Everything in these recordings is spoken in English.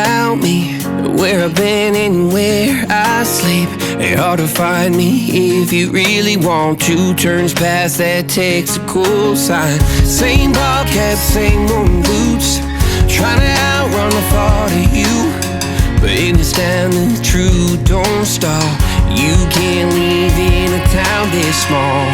about me, where I've been and where I sleep. It's hard to find me if you really want to. Turns past that takes a cool sign. Same bobcat, same old boots, trying to outrun the thought of you. But in this town the truth don't stop. You can't leave in a town this small.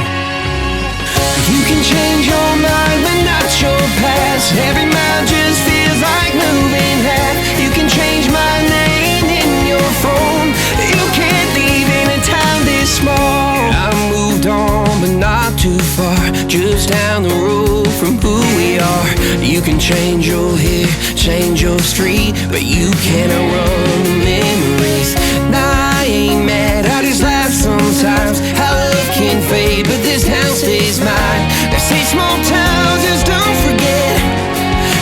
You can change your mind but not your past. Every mile just feels like moving half. You can change my name in your phone. You can't leave in a town this small. I moved on but not too far, just down the road from who we are. You can change your hair, change your street, but you cannot run the memories. Nah, I ain't mad, I just laugh sometimes. How love can fade, but this town stays mine. They say small towns just don't forget.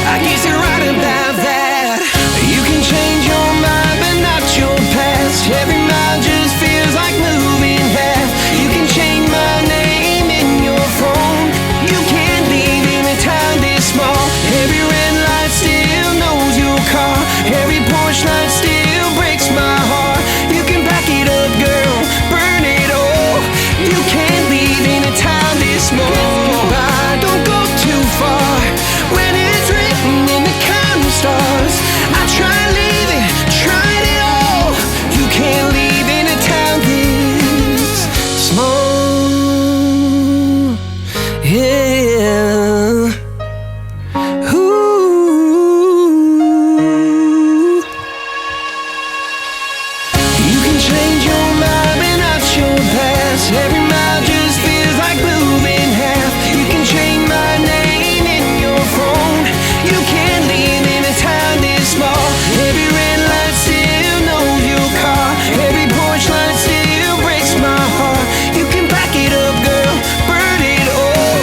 I guess you're right about that. You can change your mind, but not your past. Every mile just feels like moving half. You can change my name in your phone. You can't leave in a town this small. Every red light still knows your car. Every porch light still breaks my heart. You can back it up, girl, burn it all. You can't leave in a town this small. Don't go too far when it's written in the counting stars. I tried leaving, tried it all. You can't leave in a town this small. Yeah. Ooh. You can change your mind but not your past. Every mile just feels like moving half. You can change my name in your phone. You can't leave in a town this small. Every red light still knows your car. Every porch light still breaks my heart. You can back it up, girl, burn it all.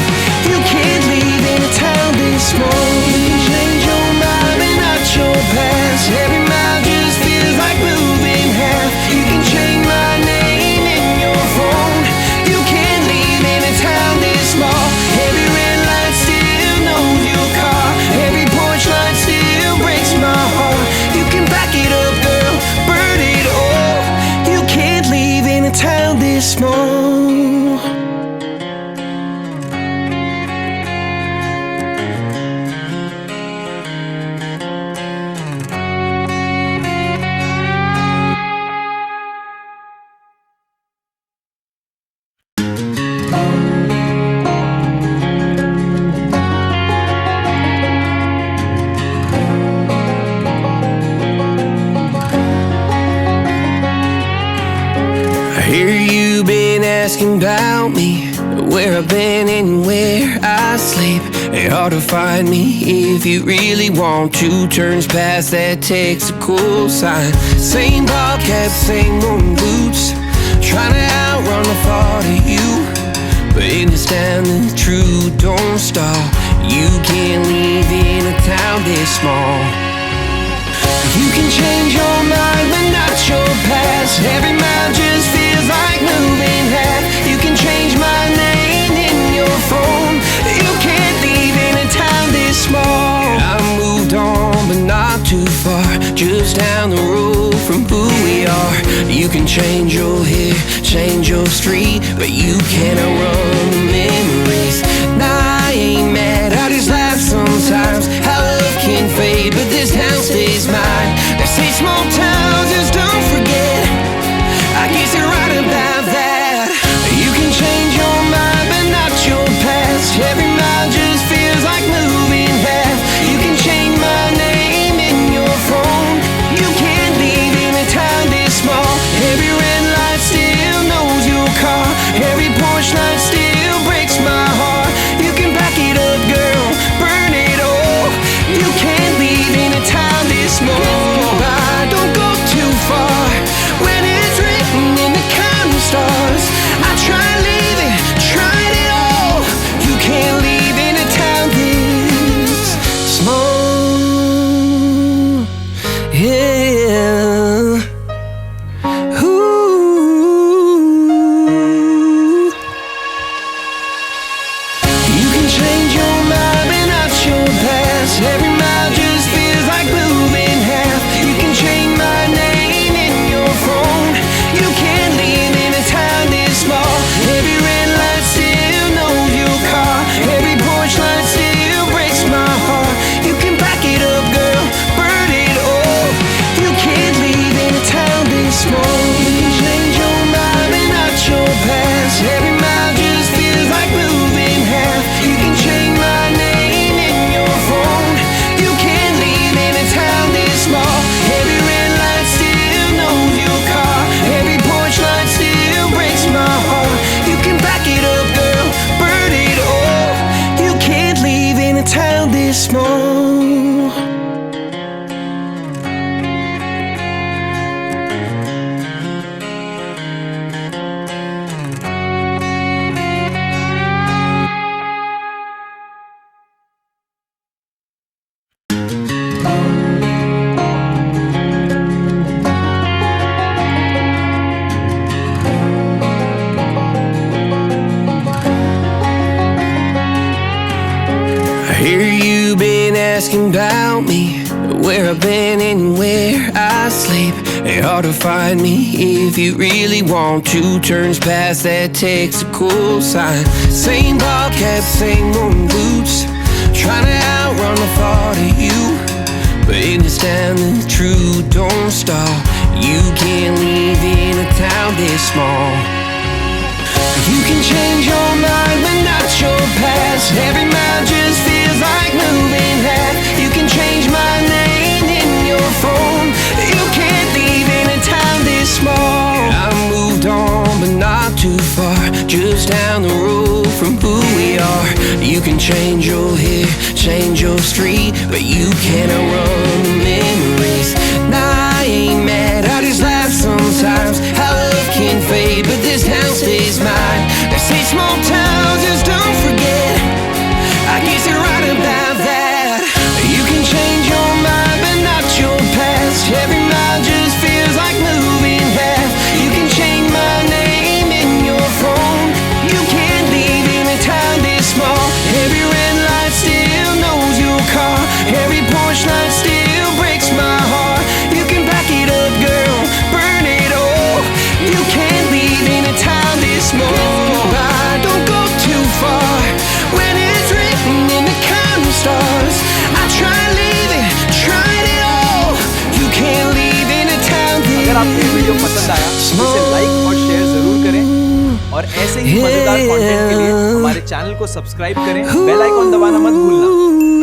You can't leave in a town this small. You can change your mind but not your past. Every mile just feels like moving half. You can change my name in your phone. You can't leave in a town this small. Every red light still knows your car. Every porch light still breaks my heart. You can back it up, girl, burn it all. You can't leave in a town this small. I hear you been asking about me, where I've been and where I sleep. It's hard to find me if you really want to. Turns past that takes a cool sign. Same bobcat, same old boots, trying to outrun the thought of you. But in this town the truth don't stop. You can't leave in a town this small. You can change your mind but not your past. Every mile just feels like moving half. You can change my name in your phone. You can't leave in a town this small. I moved on but not too far, just down the road from who we are. You can change your hair, change your street, but you cannot run the memories. Nah, I ain't mad, I just laugh sometimes. How love can fade, but this town stays mine. They say small towns just don't forget. I guess you're right about that. You can change your mind but not your past. Every mile just feels like moving half. You can change my name in your phone. You can't leave in a town this small. Every red light still knows your car. Every porch light still breaks my heart. You can back it up, girl, burn it all. You can't leave in a town this small. Don't go too far when it's written in the counting stars. I tried leaving, tried it all. You can't leave in a town this small. Yeah. Ooh. You can change your mind but not your past. Every mile just feels like moving half. You asking about me, where I've been and where I sleep. It's hard to find me if you really want to. Turns past that takes a cool sign. Same ball cap, same moon boots, trying to outrun the thought of you. But in this town the truth don't stop. You can't live in a town this small. You can change your mind but not your past. Every mile just feels like moving half. You can change my name in your phone. You can't leave in a town this small. I moved on but not too far, just down the road from who we are. You can change your hair, change your street, but you can't outrun the memories. Nah, I ain't mad, I just laugh sometimes. How love can fade, but this town stays mine. They say small towns just don't forget. I guess you're right about that. You can change your mind, but not your past. Every mile just feels like moving half. You can change my name in your phone. You can't leave in a town this small. Every red light still knows your car. Every porch light still breaks my heart. You can back it up, girl, burn it all. You can't leave in a town this small. Don't go too far when it's written in the counting stars. I tried leaving, tried it all. You can't leave in a town this अगर आपको ये video पसंद आया तो इसे like और share जरूर करें और ऐसे ही मजेदार कंटेंट के लिए हमारे चैनल को सब्सक्राइब करें, बेल आइकॉन दबाना मत भूलना।